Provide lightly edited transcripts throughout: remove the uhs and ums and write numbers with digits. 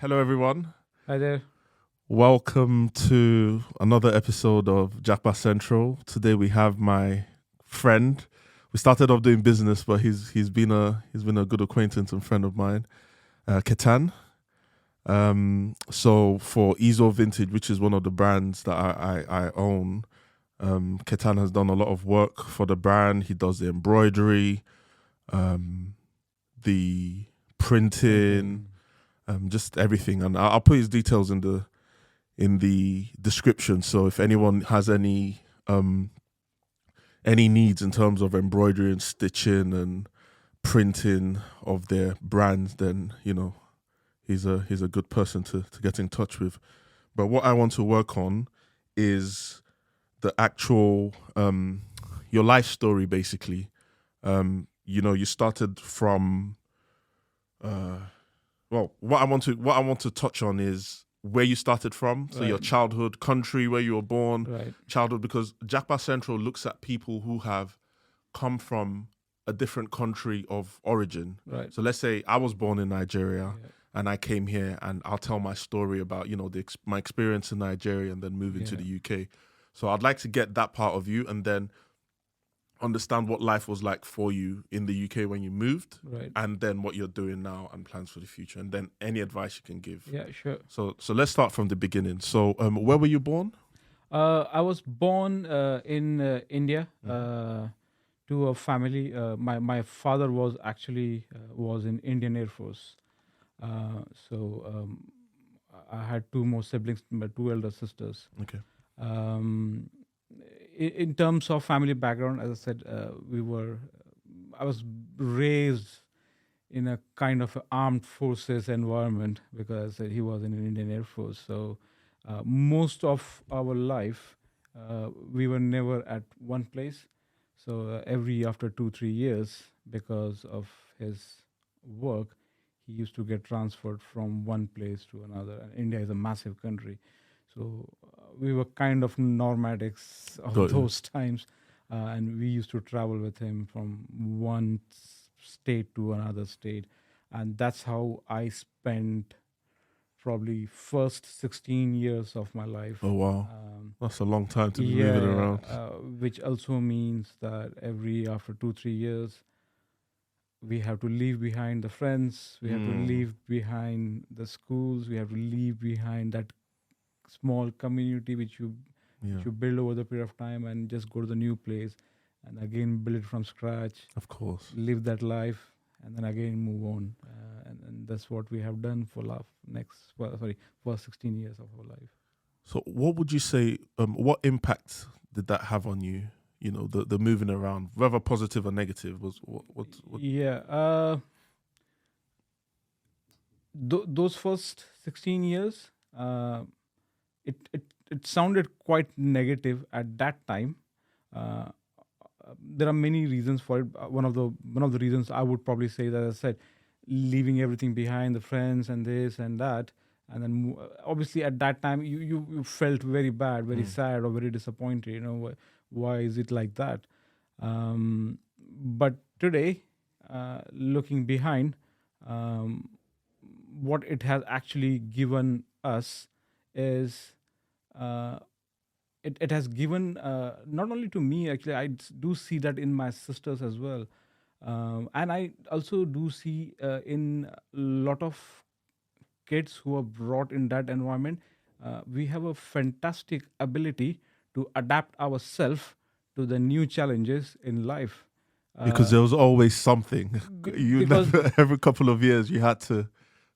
Hello, everyone. Hi there. Welcome to another episode of Jappa Central. Today we have my friend. We started off doing business, but he's been a good acquaintance and friend of mine, Ketan. So for Ezo Vintage, which is one of the brands that I own, Ketan has done a lot of work for the brand. He does the embroidery, the printing, just everything. And I'll put his details in the description. So if anyone has any needs in terms of embroidery and stitching and printing of their brands, then he's a good person to get in touch with. But what I want to work on is the actual your life story, basically. You started from what I want to touch on is where you started from. So your Right. childhood, country where you were born, Right. childhood, because Jappa Central looks at people who have come from a different country of origin. Right. So let's say I was born in Nigeria Yeah. and I came here, and I'll tell my story about my experience in Nigeria and then moving to Yeah. the UK. So I'd like to get that part of you and then understand what life was like for you in the UK when you moved, Right. and then what you're doing now and plans for the future, and then any advice you can give. Yeah. Sure. So let's start from the beginning. So where were you born? I was born in India to a family. My father was actually was in Indian Air Force. So I had two more siblings, my two elder sisters. Okay. Um, in terms of family background, as I said, I was raised in a kind of armed forces environment because he was in an Indian Air Force. So most of our life, we were never at one place. So every after 2-3 years, because of his work, he used to get transferred from one place to another. And India is a massive country, so we were kind of nomadics of Got you. those times, and we used to travel with him from one state to another state, and that's how I spent probably first 16 years of my life. Oh wow, that's a long time to be Yeah, moving yeah, around. which also means that every after 2-3 years, we have to leave behind the friends, we have to leave behind the schools, we have to leave behind that small community which you Yeah, you build over the period of time, and just go to the new place and again build it from scratch, of course. live that life, and then again move on. And that's what we have done for first 16 years of our life. So what would you say? What impact did that have on you? You know, the moving around, whether positive or negative, was what? Yeah. Those first 16 years, it sounded quite negative at that time. Uh, there are many reasons for it. One of the reasons I would probably say that, as I said, leaving everything behind, the friends and this and that, and then obviously at that time you felt very bad, very sad, or very disappointed. Why is it like that? But today, looking behind, what it has actually given us is it has given, not only to me, actually I do see that in my sisters as well, and I also do see in a lot of kids who are brought in that environment. We have a fantastic ability to adapt ourselves to the new challenges in life. Because there was always something. You Because never every couple of years you had to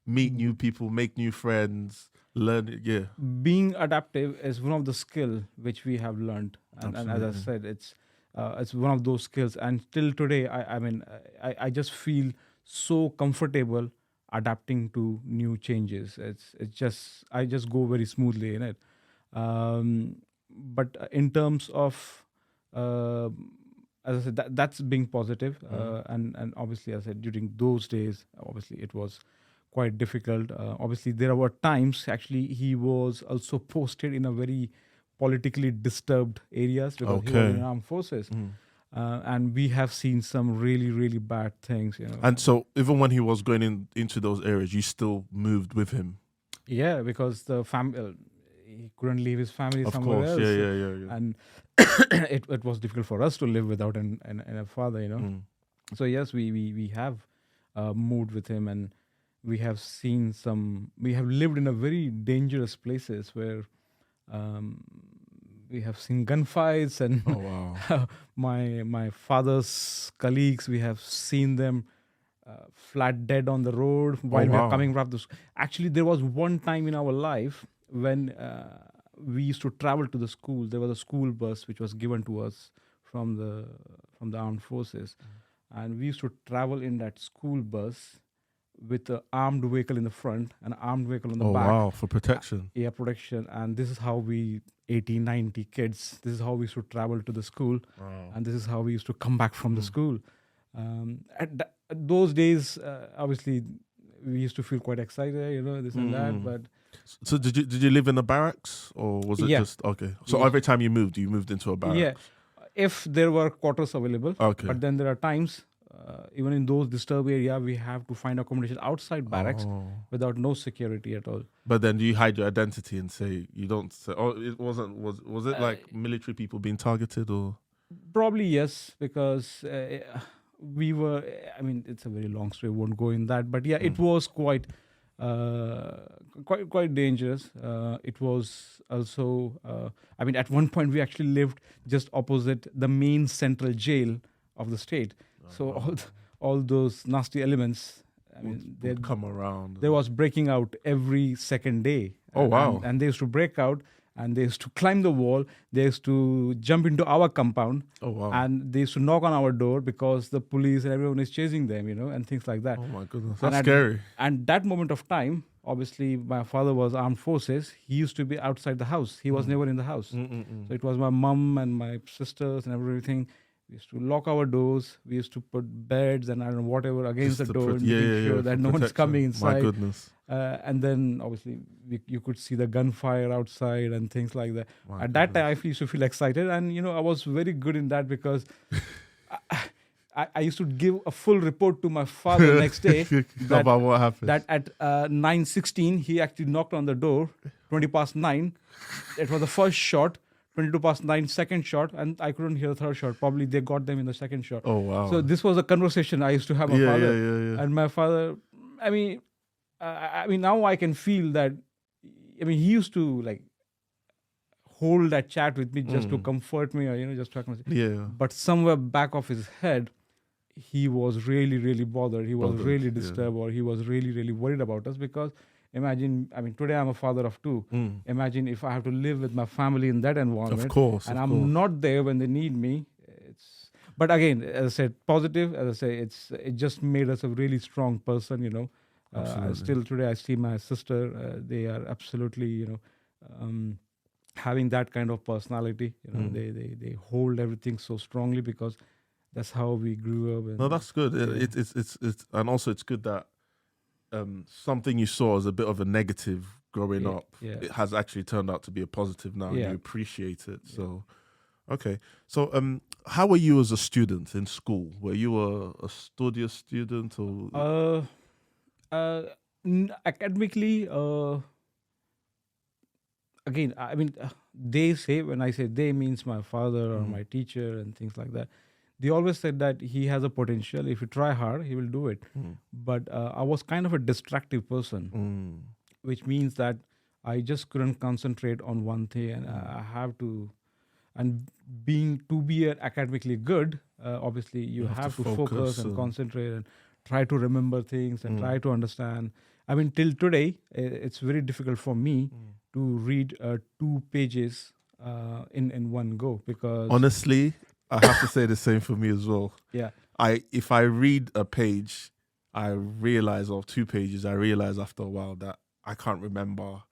meet new people, make new friends, learn it. Yeah, being adaptive is one of the skill which we have learned, and as I Absolutely. said, it's one of those skills, and till today I just feel so comfortable adapting to new changes. It's just I just go very smoothly in it. But in terms of, uh, as I said, that's being positive, and obviously, as I said, during those days, obviously it was quite difficult. Obviously, there were times actually he was also posted in a very politically disturbed areas because he was Okay. in armed forces, and we have seen some really really bad things. And so even when he was going into those areas, you still moved with him. Yeah, because the he couldn't leave his family Of somewhere course, else, yeah. and it was difficult for us to live without an a father, you know. Mm. So yes, we have moved with him, and we have seen some. We have lived in a very dangerous places where um, we have seen gunfights, and Oh wow. my father's colleagues. We have seen them flat dead on the road Oh while we are wow. coming from this. Actually, there was one time in our life when we used to travel to the school. There was a school bus which was given to us from the armed forces, and we used to travel in that school bus with an armed vehicle in the front and an armed vehicle on the Oh back, wow. For protection. air protection. And this is how we 80, 90 kids, this is how we used to travel to the school, Wow. and this is how we used to come back from the Mm. school. At those days, obviously, we used to feel quite excited, you know, this and that. Mm. But So did you live in the barracks, or was it yeah, just okay? So we, every time you moved into a yeah, barracks. if there were quarters available, Okay. but then there are times, even in those disturbed area, we have to find accommodation outside barracks Oh. without no security at all. But then do you hide your identity and say you don't say? Oh, it wasn't. Was it like military people being targeted or? Probably yes, because we were. I mean, it's a very long story. Won't go in that, but yeah, it was quite dangerous. It was also. I mean, at one point we actually lived just opposite the main central jail of the state. So all those nasty elements. I mean, Would come around. there was breaking out every second day. Oh, wow. And they used to break out, and they used to climb the wall. They used to jump into our compound. Oh wow. And they used to knock on our door because the police and everyone is chasing them, you know, and things like that. Oh my goodness, And that's scary. And that moment of time, obviously, my father was armed forces. He used to be outside the house. He was never in the house. Mm-mm-mm. So it was my mum and my sisters and everything. We used to lock our doors. We used to put beds and I don't know whatever against Just the to door, making sure that for no one's protection. coming My inside. goodness. And then obviously you could see the gunfire outside and things like that. My At that time, I used to feel excited, and you know I was very good in that because I used to give a full report to my father next day about what happened. that at 9:16 he actually knocked on the door, 20 past 9. It was the first shot. 22 past 9, second shot, and I couldn't hear the third shot. Probably they got them in the second shot. Oh wow. So this was a conversation I used to have with my father, yeah. and my father. I mean, now I can feel that. I mean, he used to like hold that chat with me just to comfort me, or you know, just to Yeah. But somewhere back of his head, he was really, really bothered. He was Bothered, really yeah. disturbed, or he was really, really worried about us because. Imagine, I mean, today I'm a father of two. Imagine if I have to live with my family in that environment. Of course. And of I'm course. not there when they need me. But again, as I said, positive. As I say, it just made us a really strong person. You know, still today I see my sister. They are absolutely, you know, having that kind of personality. You know, they hold everything so strongly because that's how we grew up. And, No, that's good. yeah. It's and also it's good that something you saw as a bit of a negative growing up, yeah. it has actually turned out to be a positive now, and Yeah. you appreciate it. So, okay. So, how were you as a student in school? Were you a studious student or? Academically, again, I mean, they say, when I say they, means my father or my teacher and things like that. They always said that he has a potential. If you try hard, he will do it. But I was kind of a distractive person, which means that I just couldn't concentrate on one thing, and I have to. And to be academically good, obviously you have to focus and concentrate and try to remember things and try to understand. I mean, till today, it's very difficult for me to read 2 pages in one go because Honestly, I have to say the same for me as well. yeah, If I read a page, I realize, or 2 pages, I realize after a while that I can't remember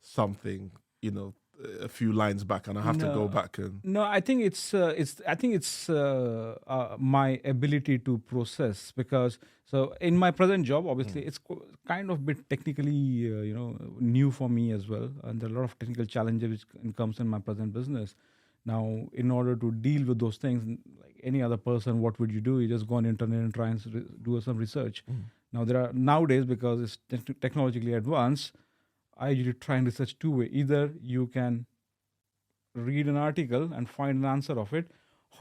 something, you know, a few lines back, and I have to go back and. No, I think it's my ability to process because so in my present job, obviously it's kind of bit technically you know new for me as well, and there are a lot of technical challenges which comes in my present business. Now, in order to deal with those things, like any other person, what would you do? You just go on internet and try and do some research. Now, there are nowadays, because it's technologically advanced, I usually try and research two way. Either you can read an article and find an answer of it,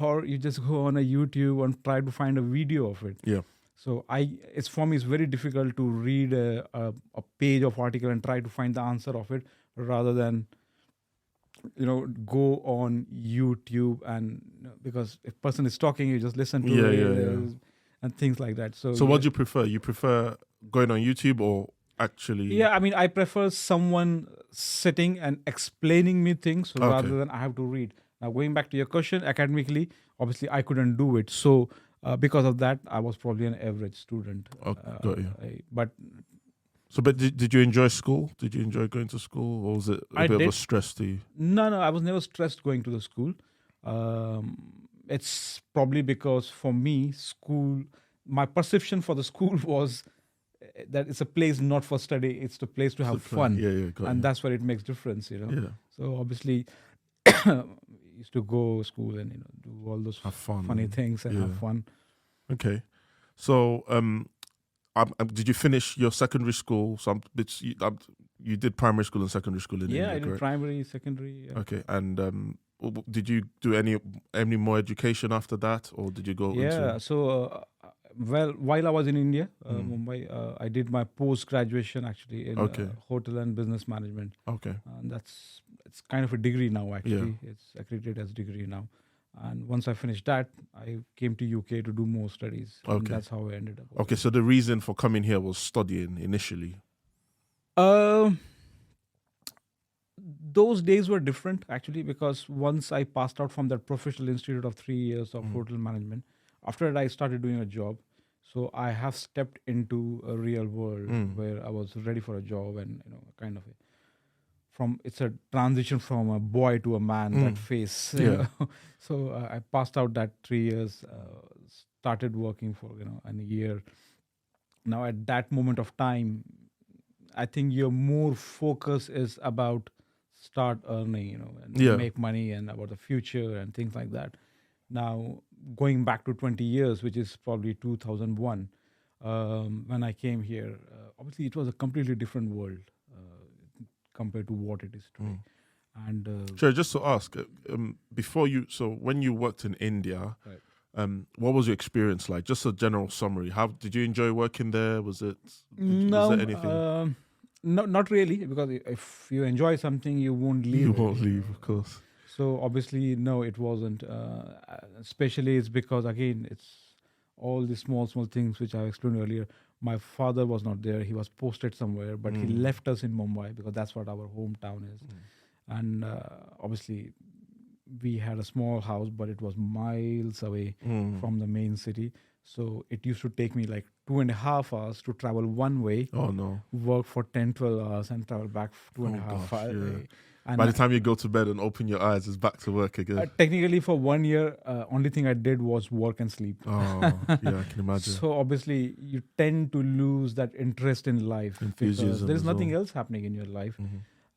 or you just go on a YouTube and try to find a video of it. Yeah. So it's for me, it's very difficult to read a page of article and try to find the answer of it, rather than go on YouTube, and because if person is talking, you just listen to it, and things like that. So what do you prefer? You prefer going on YouTube or actually? Yeah, I mean, I prefer someone sitting and explaining me things rather than I have to read. Now, going back to your question, academically, obviously, I couldn't do it. So, because of that, I was probably an average student. Got you. But did you enjoy school? Did you enjoy going to school, or was it a bit of a stress to you? No, I was never stressed going to the school. It's probably because for me, school, my perception for the school was that it's a place not for study, it's the place to have fun. And that's where it makes difference, Yeah. So obviously, used to go school and do all those funny things and have fun. Okay, so did you finish your secondary school? You did primary school and secondary school in India, I did correct? primary, secondary. Yeah. Okay, and did you do any more education after that, or did you go? So while I was in India, Mumbai, I did my post-graduation actually in hotel and business management. Okay. And it's kind of a degree now, actually. Yeah. It's accredited as degree now. And once I finished that, I came to UK to do more studies. Okay. And that's how I ended up. Okay, so the reason for coming here was studying initially? Those days were different, actually, because once I passed out from that professional institute of 3 years of hotel management, after that I started doing a job. So I have stepped into a real world where I was ready for a job, and it's a transition from a boy to a man, that phase. So I passed out that 3 years, started working for a year. Now at that moment of time, I think your more focus is about start earning, and make money, and about the future and things like that. Now, going back to 20 years, which is probably 2001, when I came here, obviously it was a completely different world compared to what it is today. And sure, just to ask, when you worked in India, what was your experience like? Just a general summary. How did you enjoy working there? Was there anything? No, not really, because if you enjoy something, you won't leave. You won't leave, of course. So obviously, no, it wasn't. Especially, it's because again, it's all the small things which I explained earlier. My father was not there; he was posted somewhere, but he left us in Mumbai because that's what our hometown is. And obviously, we had a small house, but it was miles away from the main city. So it used to take me like 2.5 hours to travel one way. Oh no! Work for 10-12 hours and travel back 2.5 hours. Yeah. And by the time you go to bed and open your eyes, it's back to work again. Technically, for 1 year, only thing I did was work and sleep. Oh, yeah, I can imagine. So obviously, you tend to lose that interest in life. Because there's nothing else happening in your life.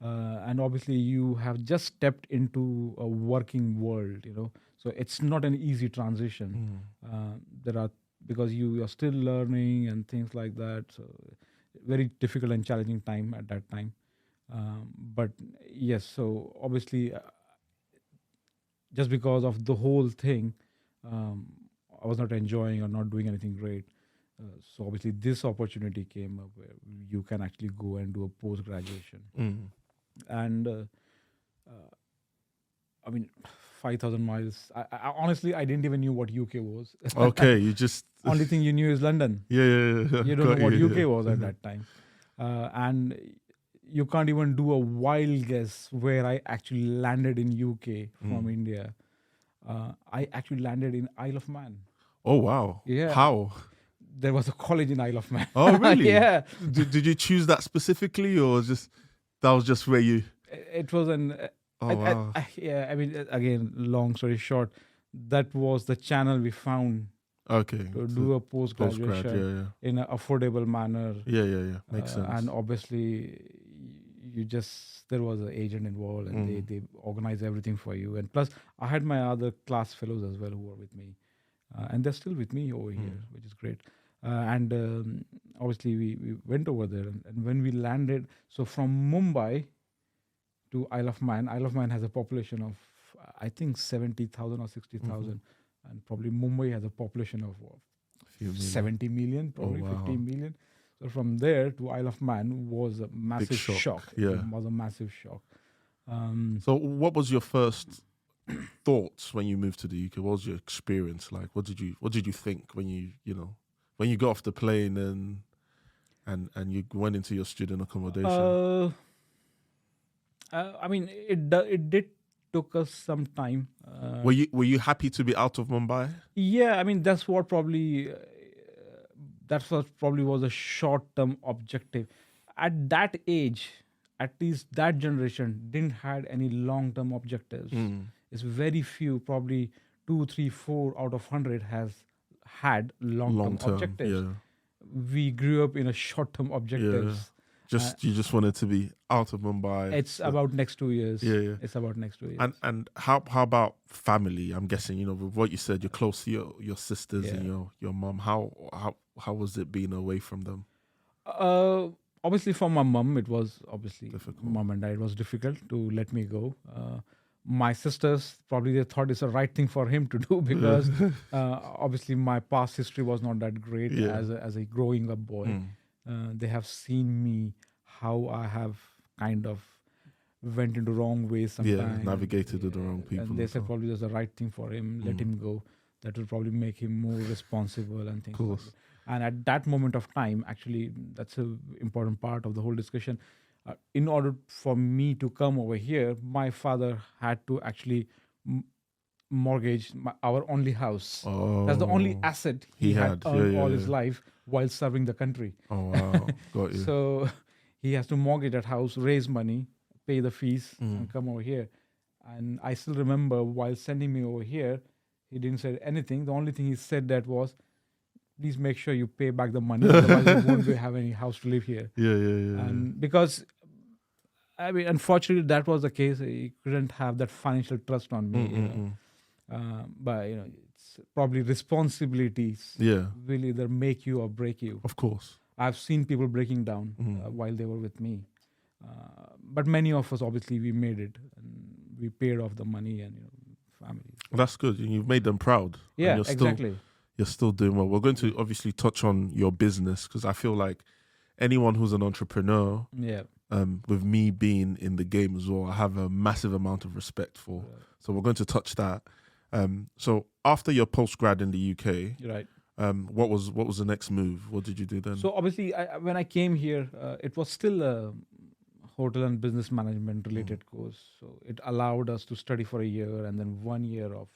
And obviously, you have just stepped into a working world, So it's not an easy transition. Because you are still learning and things like that. So very difficult and challenging time at that time. But yes, so obviously, just because of the whole thing, I was not enjoying or not doing anything great. So obviously, this opportunity came up where you can actually go and do a post-graduation. And I mean, 5,000 miles. I honestly, I didn't even knew what UK was. Okay, you just... Only thing you knew is London. Yeah. You don't know what UK was at that time. And you can't even do a wild guess where I actually landed in UK from India. I actually landed in Isle of Man. Oh, wow. Yeah. How? There was a college in Isle of Man. Oh, really? Yeah. Did you choose that specifically, or that was just where you... It was an... wow. I mean, again, long story short, that was the channel we found to do a post-graduation in an affordable manner. Yeah. Makes sense. And obviously, there was an agent involved, and they organized everything for you. And plus, I had my other class fellows as well who were with me. And they're still with me over here, which is great. And obviously we went over there, and when we landed, so from Mumbai to Isle of Man has a population of I think 70,000 or 60,000, and probably Mumbai has a population of Few million. 70 million, probably wow. 15 million. So from there to Isle of Man was a massive shock, shock. yeah. It was a massive shock. So what was your first thoughts when you moved to the UK? What was your experience like? What did you think when you got off the plane and you went into your student accommodation? I mean, it did took us some time. Were you happy to be out of Mumbai? Yeah, I mean that's what probably was a short-term objective. At that age, at least that generation didn't had any long-term objectives. It's very few, probably 2, 3, 4 out of 100 has had long-term objectives. Yeah. We grew up in a short-term objectives. You just wanted to be out of Mumbai. It's about next 2 years. Yeah. It's about next 2 years. And how about family? I'm guessing, with what you said, you're close to your sisters and your mom. How was it being away from them? Obviously for my mom, it was obviously Difficult. mom and dad, it was difficult to let me go. My sisters, probably they thought it's the right thing for him to do because obviously my past history was not that great as a growing up boy. They have seen me how I have kind of went into wrong ways sometimes. Navigated with the wrong people. And they said probably that's the right thing for him. Let him go. That will probably make him more responsible and things. Of course. Like that. And at that moment of time, actually, that's an important part of the whole discussion. In order for me to come over here, my father had to actually mortgage our only house. Oh, that's the only asset he had earned all his life while serving the country. Oh, wow. Got you. So he has to mortgage that house, raise money, pay the fees, and come over here. And I still remember while sending me over here, he didn't say anything. The only thing he said that was, please make sure you pay back the money, otherwise you won't have any house to live here. Yeah. And because, I mean, unfortunately, that was the case. He couldn't have that financial trust on me. But, it's probably responsibilities will either make you or break you. Of course. I've seen people breaking down while they were with me. But many of us, obviously, we made it. And we paid off the money and, family. Well, that's good. You've made them proud. Yeah, and exactly. You're still doing well. We're going to obviously touch on your business because I feel like anyone who's an entrepreneur, with me being in the game as well, I have a massive amount of respect for. Right. So we're going to touch that. So after your postgrad in the UK, Right. What was the next move? What did you do then? So obviously, when I came here, it was still a hotel and business management related course. So it allowed us to study for a year, and then 1 year of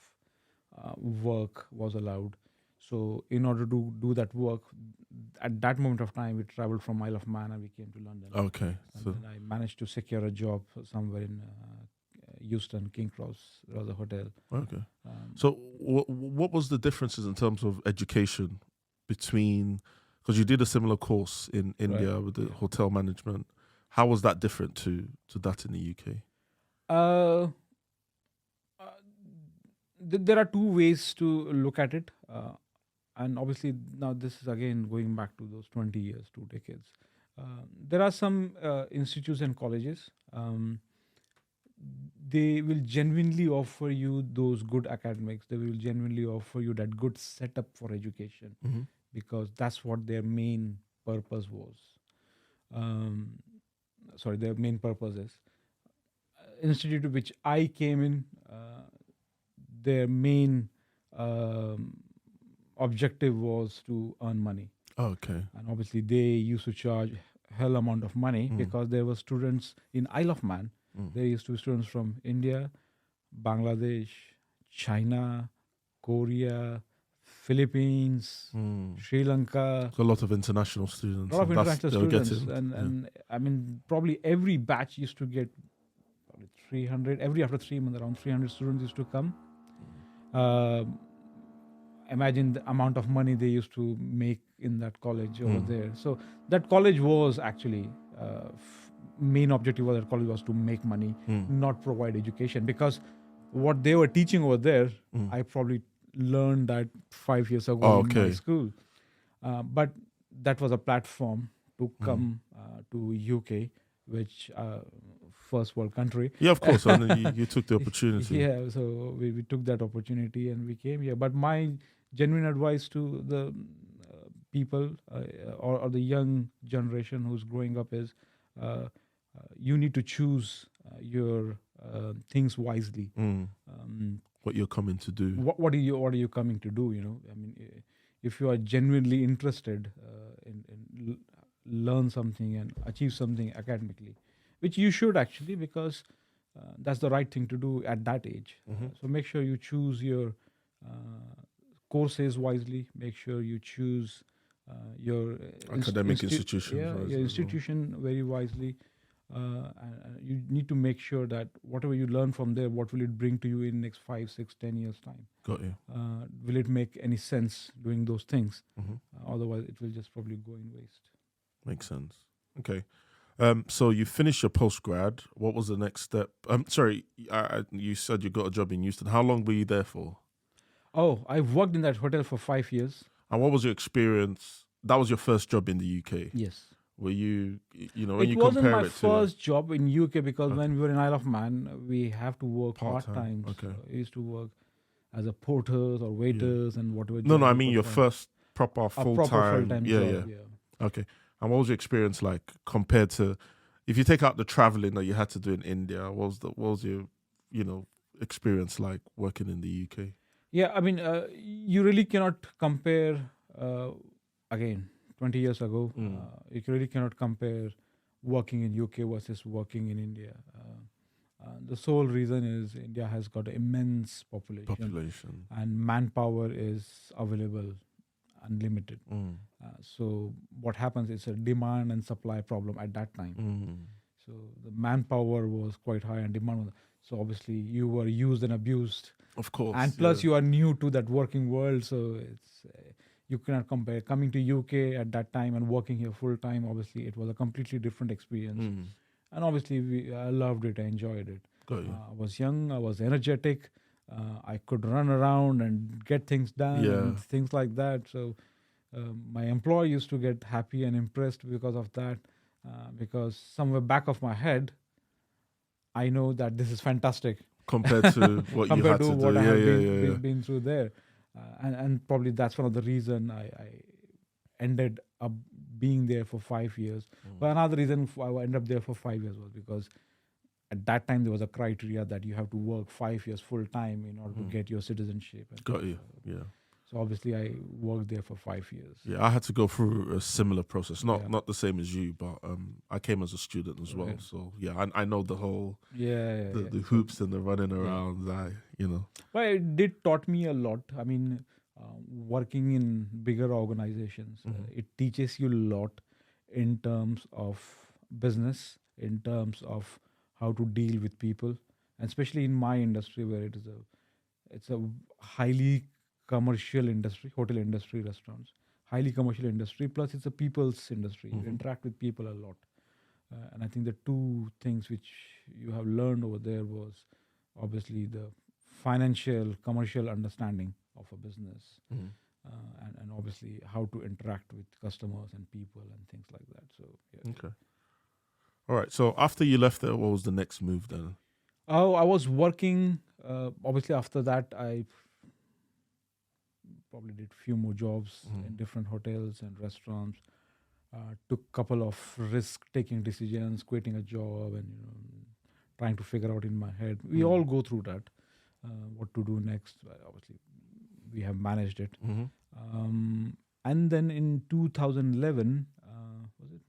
work was allowed. So in order to do that work, at that moment of time, we traveled from Isle of Man and we came to London. Okay. And then I managed to secure a job somewhere in Euston, King Cross. There was a hotel. Okay. So what was the differences in terms of education between, because you did a similar course in India with the hotel management. How was that different to that in the UK? There are two ways to look at it. And obviously now this is again going back to those 20 years, 2 decades. There are some institutes and colleges. They will genuinely offer you those good academics. They will genuinely offer you that good setup for education because that's what their main purpose was. Their main purpose is. Institute to which I came in, their main objective was to earn money. Okay. And obviously they used to charge hell amount of money because there were students in Isle of Man. There used to be students from India, Bangladesh, China, Korea, Philippines, Sri Lanka. A lot of international students. A lot of international students. Getting, and I mean, probably every batch used to get probably 300. After 3 months, around 300 students used to come. Imagine the amount of money they used to make in that college over there. So that college was actually main objective of that college was to make money, not provide education. Because what they were teaching over there, I probably learned that 5 years ago in my school. But that was a platform to come to UK, which first world country. Yeah, of course. And then you took the opportunity. Yeah, so we took that opportunity and we came here. But my genuine advice to the people or the young generation who's growing up is you need to choose your things wisely. What you're coming to do. What are you coming to do? I mean, if you are genuinely interested in learn something and achieve something academically, which you should actually, because that's the right thing to do at that age. So make sure you choose your courses wisely. Make sure you choose your Academic institution. your institution very wisely. And you need to make sure that whatever you learn from there, what will it bring to you in next 5, 6, 10 years time? Got you. Will it make any sense doing those things? Otherwise, it will just probably go in waste. Makes sense. Okay. So you finished your postgrad. What was the next step? Sorry, you said you got a job in Houston. How long were you there for? Oh, I worked in that hotel for 5 years. And what was your experience? That was your first job in the UK. Yes. Were you, when It you wasn't compare my it to first job in UK because when we were in Isle of Man, we have to work Part-time, part-time. okay. So I used to work as a porters or waiters and whatever. No, job I you mean could your find. first proper A full-time. proper full-time job. Yeah. Okay. And what was your experience like compared to, if you take out the traveling that you had to do in India, what was your, experience like working in the UK? Yeah, I mean, you really cannot compare, again, 20 years ago, you really cannot compare working in UK versus working in India. The sole reason is India has got an immense population. And manpower is available unlimited. So what happens is a demand and supply problem at that time. So the manpower was quite high and demand was, so obviously you were used and abused. Of course. And plus you are new to that working world, so it's you cannot compare coming to UK at that time and working here full time. Obviously it was a completely different experience. And obviously I loved it, I enjoyed it. Got you. I was young, I was energetic, I could run around and get things done and things like that. So my employer used to get happy and impressed because of that, because somewhere back of my head I know that this is fantastic compared to what you had to do. What I have been through there. And probably that's one of the reason I ended up being there for 5 years. But another reason I ended up there for 5 years was because at that time there was a criteria that you have to work 5 years full time in order to get your citizenship. Got you. Yeah. So obviously I worked there for 5 years. Yeah, I had to go through a similar process. Not the same as you, but I came as a student as well. So yeah, I know the whole the hoops and the running around. But it did taught me a lot. I mean, working in bigger organizations, it teaches you a lot in terms of business, in terms of how to deal with people, and especially in my industry where it's a highly commercial industry, hotel industry, restaurants, highly commercial industry, plus it's a people's industry. You interact with people a lot. And I think the two things which you have learned over there was obviously the financial, commercial understanding of a business, and obviously how to interact with customers and people and things like that. So, yeah. Okay. All right. So after you left there, what was the next move then? Oh, I was working. Obviously, after that, I probably did few more jobs in different hotels and restaurants. Took couple of risk-taking decisions, quitting a job, and trying to figure out in my head. We all go through that. What to do next? Obviously, we have managed it. And then in 2011, was it?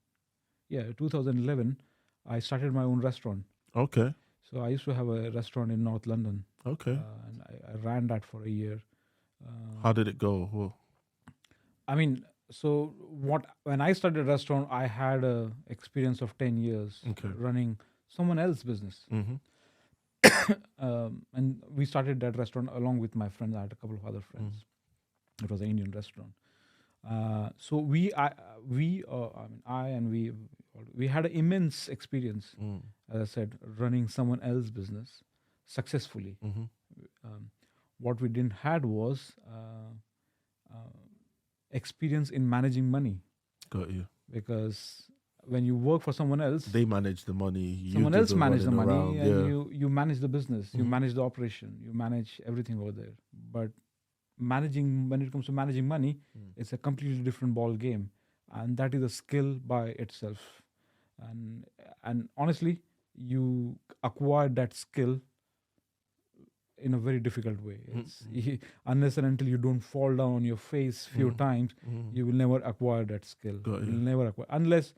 Yeah, 2011, I started my own restaurant. Okay. So I used to have a restaurant in North London. Okay. And I ran that for a year. How did it go? Well, I mean, so when I started a restaurant, I had a experience of 10 years running someone else's business. And we started that restaurant along with my friends. I had a couple of other friends. It was an Indian restaurant. So we had an immense experience, as I said, running someone else's business successfully. What we didn't had was experience in managing money, Got you. because when you work for someone else, They manage the money. You someone do else the manage the running money, around. and Yeah. you manage the business, you Mhm. manage the operation, you manage everything over there. But managing, when it comes to managing money, Mm. it's a completely different ball game, and that is a skill by itself. And honestly, you acquire that skill in a very difficult way. It's Mhm. unless and until you don't fall down on your face few Mm. times, Mhm. you will never acquire that skill. Got You you. will never acquire, unless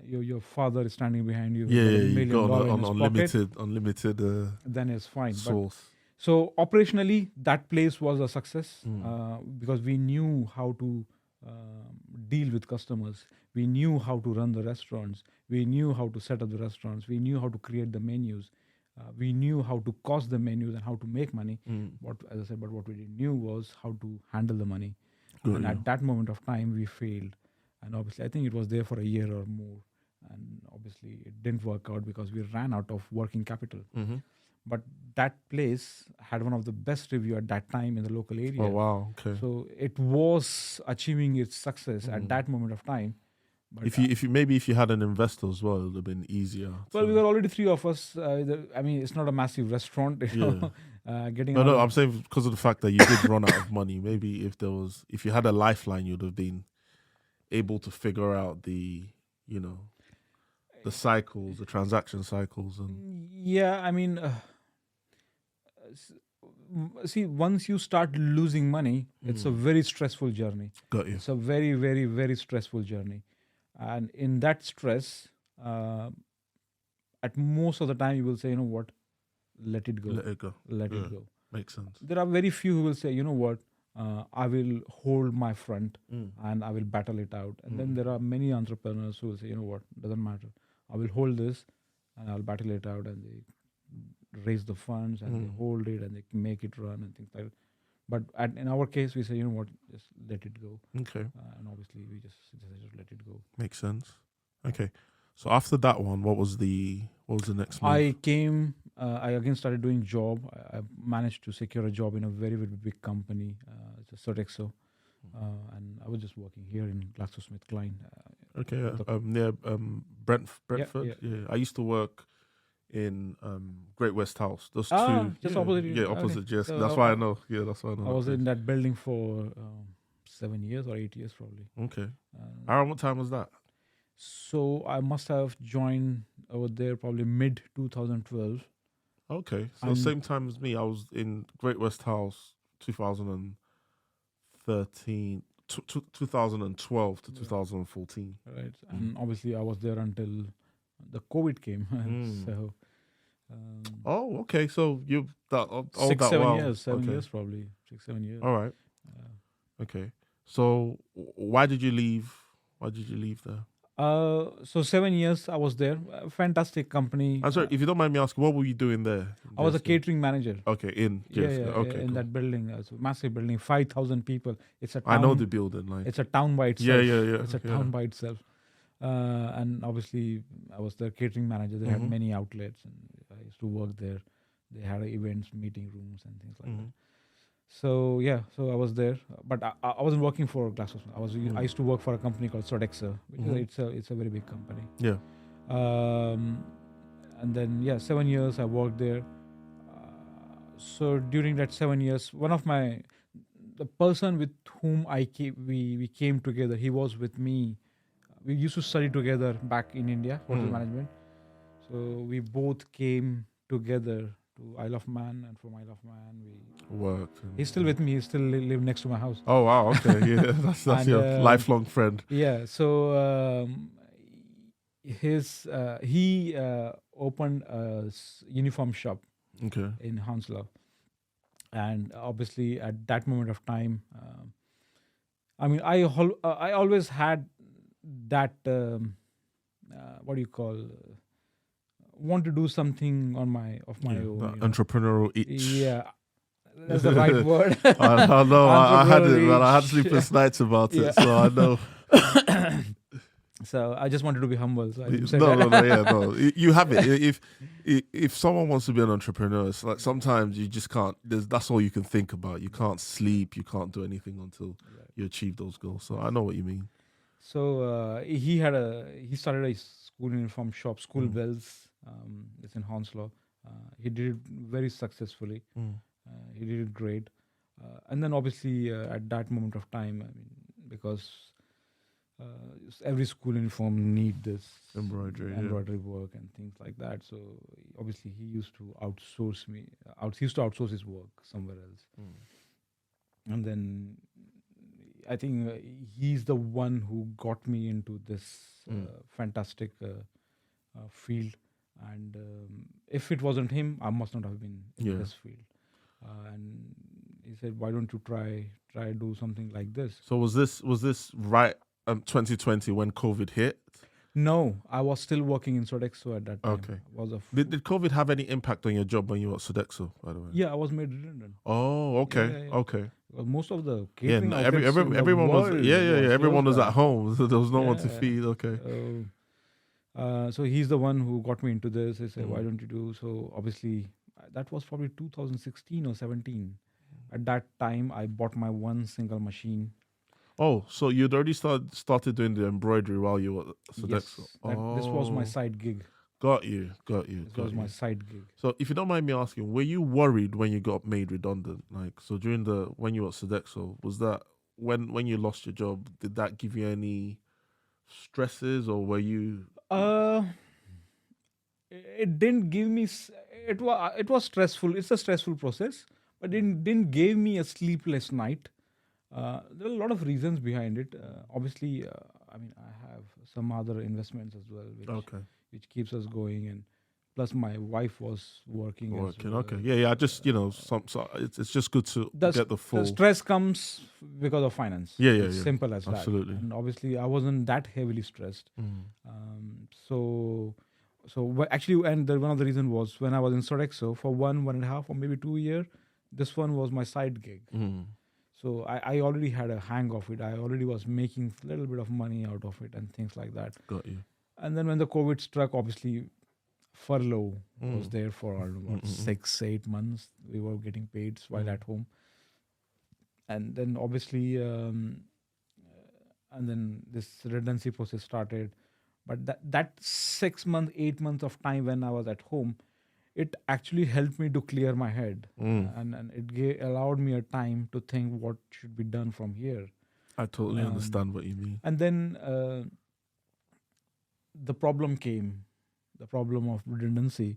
your father is standing behind you, Yeah, got yeah, $1 you million got in on his pocket, unlimited then it's fine. But source. so operationally, that place was a success, Mm. because we knew how to deal with customers. We knew how to run the restaurants. We knew how to set up the restaurants. We knew how to create the menus. We knew how to cost the menus and how to make money. Mm. What, as I said, but what we didn't knew was how to handle the money. Got And you. at that moment of time, we failed. And obviously, I think it was there for a year or more. And obviously, it didn't work out because we ran out of working capital. Mm-hmm. But that place had one of the best review at that time in the local area. Oh wow. Okay. So it was achieving its success at Mm. that moment of time. But If you had an investor as well, it would have been easier. well, we were already three of us. I mean, it's not a massive restaurant, you know. Getting No, another, I'm saying because of the fact that you did run out of money. Maybe if you had a lifeline, you'd have been able to figure out the cycles, the transaction cycles, and yeah. I mean, see, once you start losing money, it's a very stressful journey. got you. It's a very, very, very stressful journey, and in that stress, at most of the time, you will say, you know what, let it go, Let it go. let Yeah. it go. Makes sense. There are very few who will say, you know what, I will hold my front and I will battle it out. And then there are many entrepreneurs who will say, you know what, doesn't matter. I will hold this and I'll battle it out, and they raise the funds and they hold it and they make it run and things like that. But in our case, we say, you know what, just let it go. Okay. And obviously, we just let it go. Makes sense. Okay. So after that one, what was the next move? I came. I again started doing job. I managed to secure a job in a very, very big company. It's a Sodexo, and I was just working here in GlaxoSmithKline. Okay. Near Brentford. yeah. I used to work in Great West House. Those two. Just opposite you. Yeah, opposite. Okay. Yes, So that's why I know. Yeah, that's why I know. I was in that building for 7 years or 8 years probably. Okay. Around what time was that? So I must have joined over there probably mid 2012. Okay, so same time as me. I was in Great West House 2013, 2012 to 2014. Right, and obviously I was there until the COVID came. So. Oh, okay. So you've all 6, that 7 while. years, 7 Okay. years probably, 6, 7 years. All right. Okay. So why did you leave? Why did you leave there? So 7 years I was there. Fantastic company. I'm sorry, if you don't mind me asking, what were you doing there? I was a catering manager. Okay, in JFK. Okay, in cool. that building. It's a massive building, 5,000 people. It's a town. I know the building. Like, it's a town by itself. Yeah. It's a town by itself. And obviously, I was the catering manager. They had many outlets, and I used to work there. They had events, meeting rooms, and things like that. So so I was there, but I wasn't working for GlaxoSmithKline. I used to work for a company called Sodexo, which it's a very big company. Yeah. And then 7 years I worked there. So during that 7 years, the person with whom we came together, he was with me. We used to study together back in India, hotel management. So we both came together to Isle of Man, and from Isle of Man we Worked. He's still with me. He still live next to my house. Oh wow! Okay, yeah, that's And, your lifelong friend. Yeah. So he opened a uniform shop Okay. in Hounslow, and obviously at that moment of time, I mean, I always had that what do you call want to do something of my own. You know. Entrepreneurial itch. Yeah, that's the right word. I know. I had it, Entrepreneurial man. I had itch. sleepless nights about Yeah. it, so I know. So I just wanted to be humble. So I didn't say No, that. no. You have it. If someone wants to be an entrepreneur, it's like sometimes you just can't. That's all you can think about. You can't sleep. You can't do anything until you achieved those goals. So I know what you mean. So he started a school uniform shop, School Mm. Bells. It's in Hounslow. He did it very successfully. Mm. He did it great. And then obviously at that moment of time, I mean, because every school uniform need this Embroidery, yeah. embroidery work and things like that. So obviously he used to outsource me. He used to outsource his work somewhere else. And then I think he's the one who got me into this fantastic field. And if it wasn't him, I must not have been in this field. And he said, "Why don't you try do something like this?" So was this right 2020 when COVID hit? No, I was still working in Sodexo at that time. Okay. Was a Did COVID have any impact on your job when you were at Sodexo, by the way? Yeah, I was made redundant. Oh, okay, Yeah. okay. Well, most of the catering no, outlets in the everyone was world everyone was closed at down. home, so there was no one to Yeah. feed. Okay. So he's the one who got me into this. He said, "Why don't you do?" So obviously, that was probably 2016 or 17. At that time, I bought my one single machine. Oh, so you'd already started doing the embroidery while you were at Sodexo. Yes, this was my side gig. Got you. This was my side gig. So if you don't mind me asking, were you worried when you got made redundant? Like, so during when you were at Sodexo, was that when you lost your job, did that give you any stresses, or were you? It didn't give me. It was stressful. It's a stressful process, but it didn't give me a sleepless night. There are a lot of reasons behind it. Obviously, I mean, I have some other investments as well, which keeps us going, and plus my wife was working. As well. Okay, yeah. I just it's just good to get the full. The stress comes because of finance. Yeah. Simple as Absolutely. that. And obviously, I wasn't that heavily stressed. Actually, and one of the reasons was when I was in Sodexo for 1.5 or maybe 2 years, this one was my side gig. So I already had a hang of it. I already was making a little bit of money out of it and things like that. Got you. And then when the COVID struck, obviously, furlough was there for 6-8 months. We were getting paid while at home. And then obviously, and then this redundancy process started. But that 6 months, 8 months of time when I was at home, it actually helped me to clear my head. And it allowed me a time to think what should be done from here. I totally understand what you mean. And then the problem came, the problem of redundancy.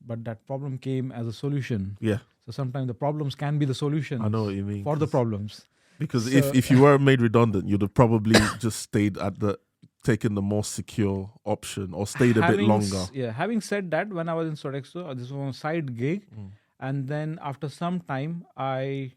But that problem came as a solution. Yeah. So sometimes the problems can be the solutions. I know what you mean. For the problems. Because if you were made redundant, you'd have probably just stayed taken the more secure option or stayed a bit longer. Having said that, when I was in Sodexo, this was a side gig. And then after some time, I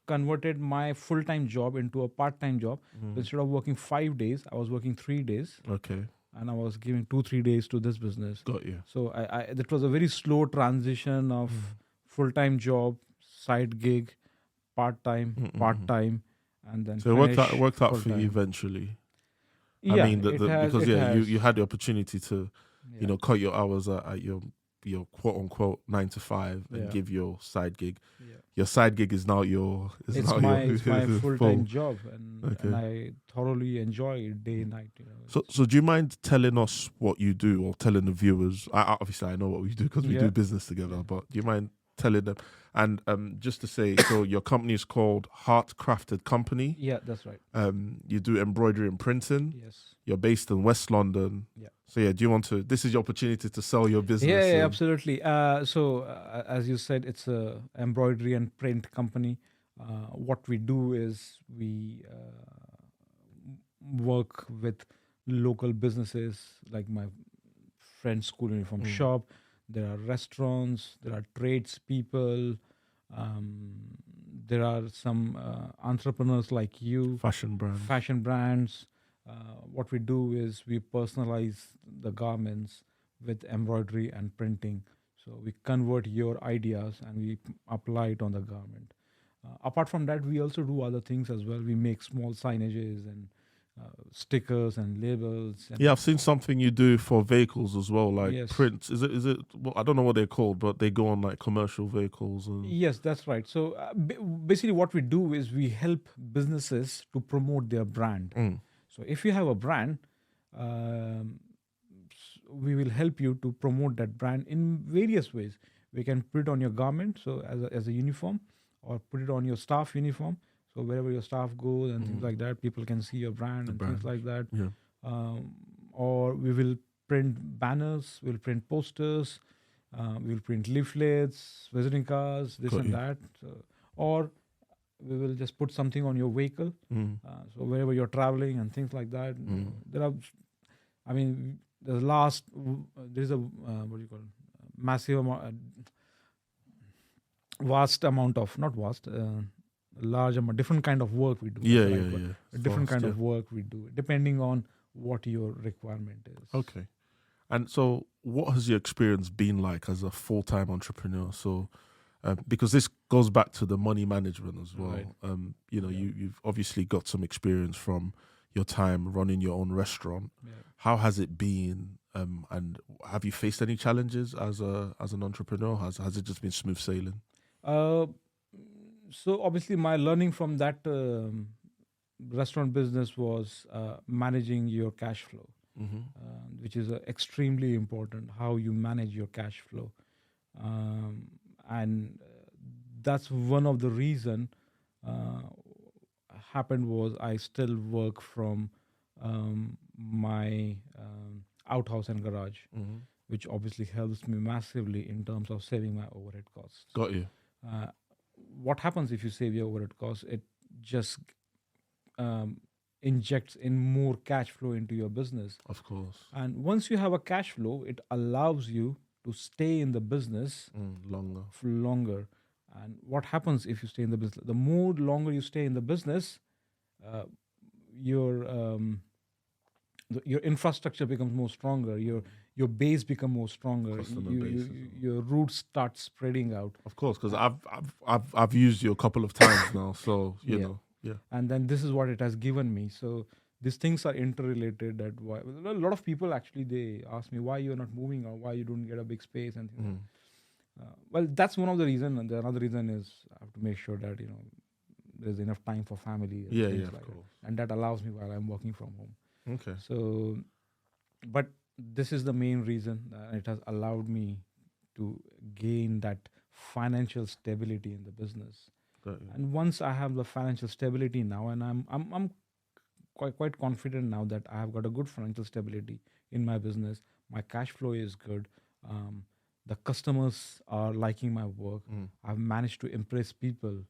converted my full-time job into a part-time job. So instead of working 5 days, I was working 3 days. Okay. And I was giving 2-3 days to this business. Got you. So that was a very slow transition of full-time job, side gig, part-time, and then so it worked out for you eventually. Yeah, I mean, because you had the opportunity to, cut your hours at your quote unquote 9 to 5 and give your side gig. Yeah. Your side gig is now it's my full-time job, and I thoroughly enjoy it day and night. So do you mind telling us what you do, or telling the viewers? Obviously I know what we do because we do business together. But do you mind telling them? And just to say, so your company is called Heart Crafted Company. Yeah, that's right. You do embroidery and printing. Yes. You're based in West London. Yeah. So do you want to? This is your opportunity to sell your business. Yeah, absolutely. As you said, it's a embroidery and print company. What we do is we work with local businesses, like my friend's school uniform shop. There are restaurants, there are tradespeople, there are some entrepreneurs like you. Fashion brands. What we do is we personalize the garments with embroidery and printing. So we convert your ideas and we apply it on the garment. Apart from that, we also do other things as well. We make small signages and stickers and labels. And Yeah, I've seen something you do for vehicles as well, like yes, prints. Is it? Well, I don't know what they're called, but they go on like commercial vehicles and. yes, that's right. So basically, what we do is we help businesses to promote their brand. Mm, So if you have a brand, um, we will help you to promote that brand in various ways. We can put it on your garment, so as a uniform, or put it on your staff uniform. So wherever your staff goes and things like that, people can see your brand the and things brand. like that. Yeah. Um, or we will print banners, we'll print posters, we'll print leaflets, visiting cards, this Got and you. that. Or we will just put something on your vehicle. Mm, So wherever you're traveling and things like that, there are. I mean, there's a what do you call it? Massive amount, vast amount of not vast, large amount, different kind of work we do. yeah, That's the yeah, right word. yeah. A different Fast, kind yeah. of work we do, depending on what your requirement is. Okay. And so, what has your experience been like as a full-time entrepreneur? So, because this goes back to the money management as well. Right. You know, Yeah. you've obviously got some experience from your time running your own restaurant. Yeah. How has it been? And have you faced any challenges as an entrepreneur? Has it just been smooth sailing? Uh, so obviously, my learning from that restaurant business was managing your cash flow, which is extremely important. How you manage your cash flow, and that's one of the reason uh, happened was I still work from my outhouse and garage, which obviously helps me massively in terms of saving my overhead costs. Got you. Uh, what happens if you save your overhead costs? It just injects in more cash flow into your business. Of course. And once you have a cash flow, it allows you to stay in the business Longer. for longer. And what happens if you stay in the business? The more longer you stay in the business, uh, your your infrastructure becomes more stronger. Your base become more stronger. Customer base as well. Your roots start spreading out. Of course, because I've used you a couple of times now, so you Yeah. know, yeah. And then this is what it has given me. So these things are interrelated. That why a lot of people actually they ask me why you're not moving or why you don't get a big space and things. Well, that's one of the reason, and the another reason is I have to make sure that there's enough time for family. And Yeah, things yeah, of like that. course. And that allows me while I'm working from home. Okay. So, but this is the main reason it has allowed me to gain that financial stability in the business. Got you. And once I have the financial stability now, and I'm quite confident now that I have got a good financial stability in my business. My cash flow is good. The customers are liking my work. I've managed to impress people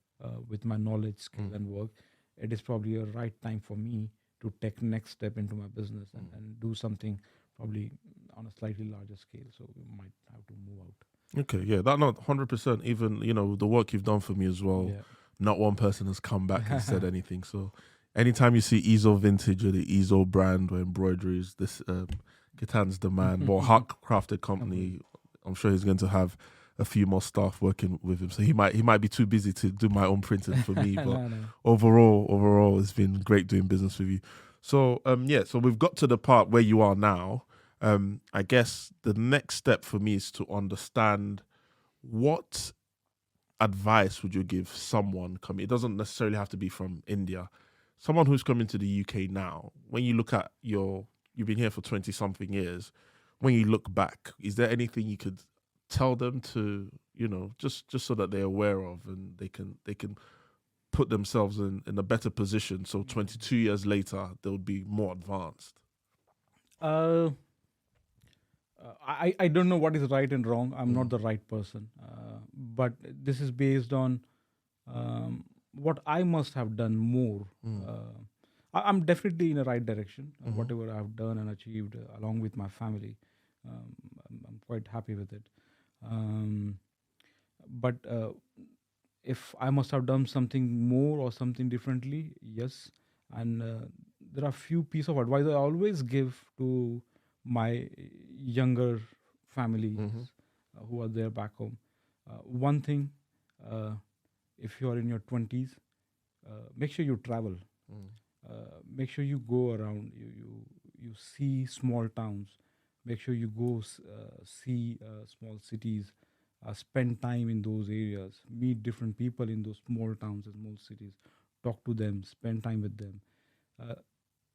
with my knowledge, skill, and work. It is probably a right time for me to take next step into my business and do something probably on a slightly larger scale. So we might have to move out. Okay, yeah, that not 100%. Even the work you've done for me as well. Yeah. Not one person has come back and said anything. So, anytime you see Ezo Vintage or the Ezo brand or embroideries, this Ketan's the man. Well, Hawk Crafted Company. I'm sure he's going to have a few more staff working with him. So he might be too busy to do my own printing for me. But No. overall, it's been great doing business with you. So so we've got to the part where you are now. I guess the next step for me is to understand what advice would you give someone coming. It doesn't necessarily have to be from India. Someone who's coming to the UK now. When you look at you've been here for 20 something years. When you look back, is there anything you could tell them to, just so that they're aware of and they can put themselves in a better position so 22 years later they'll be more advanced? I don't know what is right and wrong. I'm not the right person. But this is based on what I must have done more. I'm definitely in the right direction. Whatever I've done and achieved along with my family, I'm quite happy with it. But if I must have done something more or something differently, yes. And there are few pieces of advice I always give to my younger families who are there back home. One thing, if you are in your 20s, make sure you travel. Make sure you go around. You see small towns. Make sure you go see small cities. Spend time in those areas. Meet different people in those small towns and small cities. Talk to them. Spend time with them. Uh,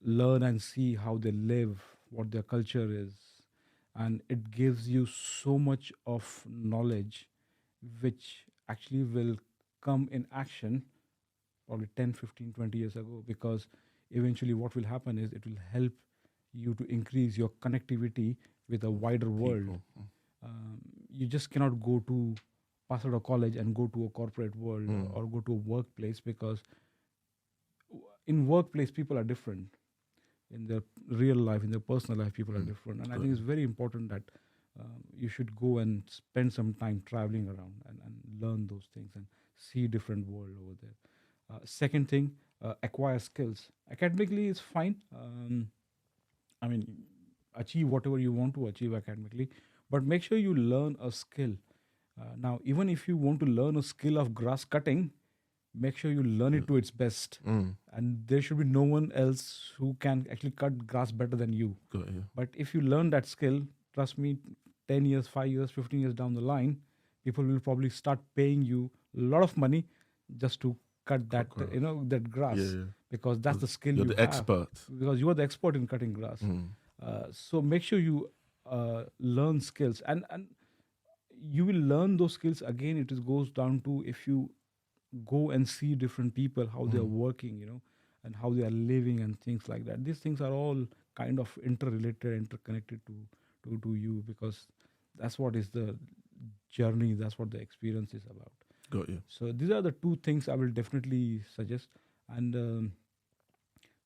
Learn and see how they live, what their culture is, and it gives you so much of knowledge, which actually will come in action probably 10, 15, 20 years ago, because eventually what will happen is it will help you to increase your connectivity with a wider world. People. um, you just cannot go to pass out of college and go to a corporate world Mm. or go to a workplace, because in workplace people are different. In their real life, in their personal life, people are Mm. different, and I Got think you. it's very important that you should go and spend some time traveling around and learn those things and see different world over there. Second thing, acquire skills. Academically is fine. I mean, achieve whatever you want to achieve academically, but make sure you learn a skill. Now, even if you want to learn a skill of grass cutting, make sure you learn Yeah. it to its best. Mm. And there should be no one else who can actually cut grass better than you. Got you. But if you learn that skill, trust me, 10 years, 5 years, 15 years down the line, people will probably start paying you a lot of money just to cut that, Cut grass. that grass, Yeah, yeah. because that's the skill You're you the have. expert. Because you are the expert in cutting grass. Mm. So make sure you learn skills, and you will learn those skills again. It is goes down to if you go and see different people how they are Mm. working, and how they are living and things like that. These things are all kind of interrelated, interconnected to you, because that's what is the journey, that's what the experience is about. Got you. So these are the two things I will definitely suggest. And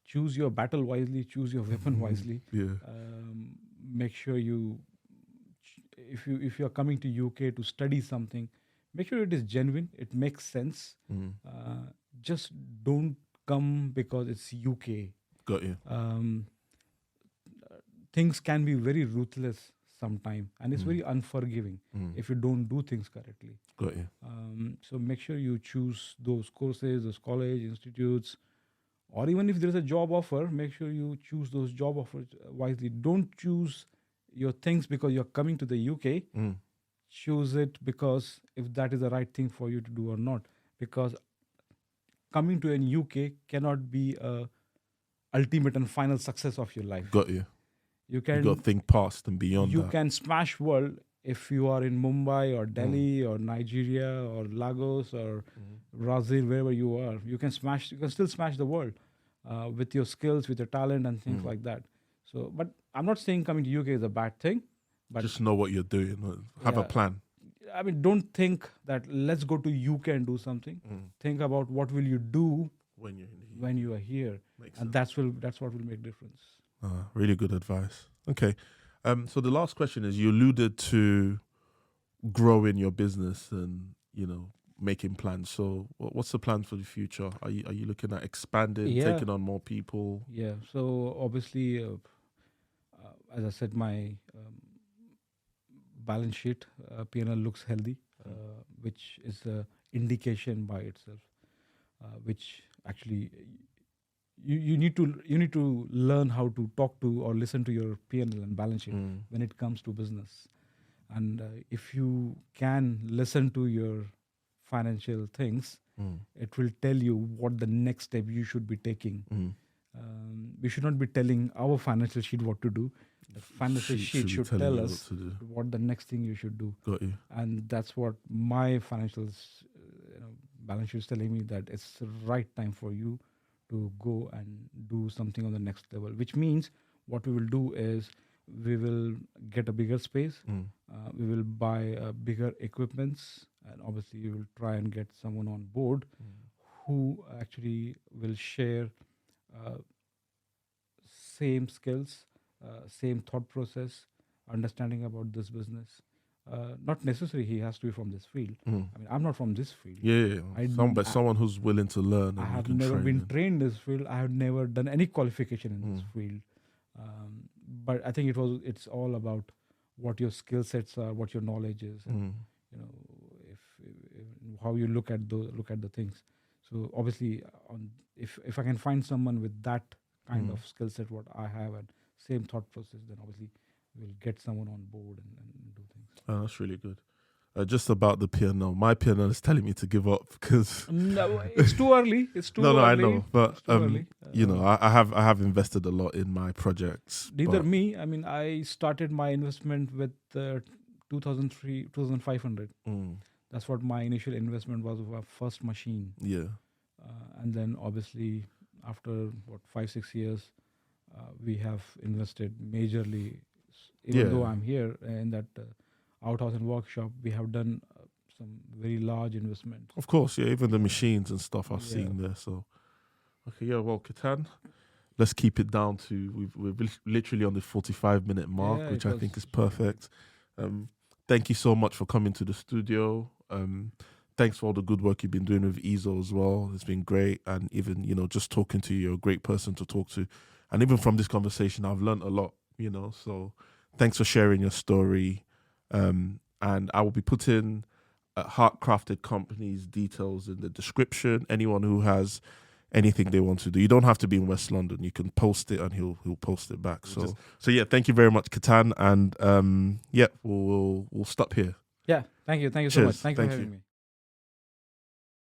choose your battle wisely, choose your weapon wisely. Yeah. Make sure you, if you are coming to UK to study something, make sure it is genuine, it makes sense. Mm. Just don't come because it's UK. Got you. Things can be very ruthless sometime, and it's Mm. very unforgiving Mm. if you don't do things correctly. Got you. So make sure you choose those courses, those college institutes, or even if there is a job offer, make sure you choose those job offers wisely. Don't choose your things because you're coming to the UK. Mm. Choose it because if that is the right thing for you to do or not. Because coming to an UK cannot be a ultimate and final success of your life. Got you. You You can got to think past and beyond you that. can smash world if you are in Mumbai or Delhi or Nigeria or Lagos or Brazil, wherever you are. You can still smash the world with your skills, with your talent, and things like that. So, but I'm not saying coming to UK is a bad thing. But Just know what you're doing. Have a Yeah. plan. I mean, don't think that let's go to UK and do something. Think about what will you do When you're in the when you are here, Makes and sense. that's what will make difference. Really good advice. Okay. So the last question is, you alluded to growing your business and, making plans. So what's the plan for the future? Are you looking at expanding, Yeah. taking on more people? Yeah. So obviously, as I said, my balance sheet P&L looks healthy, which is a indication by itself, which actually you need to learn how to talk to or listen to your P&L and balance sheet when it comes to business. And if you can listen to your financial things, it will tell you what the next step you should be taking. We should not be telling our financial sheet what to do. The financial sheet be should telling tell you us what to do. what the next thing you should do. Got you. And that's what my financial balance sheet is telling me, that it's the right time for you to go and do something on the next level. Which means what we will do is we will get a bigger space. We will buy bigger equipments, and obviously we will try and get someone on board who actually will share same skills, same thought process, understanding about this business. Not necessarily he has to be from this field. I mean, I'm not from this field. Yeah. But someone who's willing to learn and I you have can never train been them. trained in this field. I have never done any qualification in this field. But I think it's all about what your skill sets are, what your knowledge is, and, if how you look at the things. So obviously, if I can find someone with that kind Mm. of skill set what I have and same thought process, then obviously we'll get someone on board and do things. Oh, that's really good. Just about the piano, my piano is telling me to give up because No, it's too early. It's too no, I early. know, but It's too early. I have invested a lot in my projects. Neither But me. I mean, I started my investment with 2,500. mm, That's what my initial investment was of our first machine. yeah, And then obviously after 5-6 years, we have invested majorly. Even though Yeah. I'm here in that outhouse and workshop, we have done some very large investments. of course, yeah. Even the Yeah. machines and stuff I've Yeah. seen there. So okay, yeah. Well, Ketan, let's keep it down to we're literally on the 45-minute mark, Yeah, which it I was think is perfect. Thank you so much for coming to the studio. Thanks for all the good work you've been doing with Ezo as well. It's been great, and even just talking to you, you're a great person to talk to, and even from this conversation, I've learned a lot. So thanks for sharing your story. And I will be putting Heart Crafted Company's details in the description. Anyone who has anything they want to do, you don't have to be in West London. You can post it, and he'll post it back. So yeah, thank you very much, Ketan, and yeah, we'll stop here. Yeah, thank you so Cheers. much. Thank you for Thank having you. me.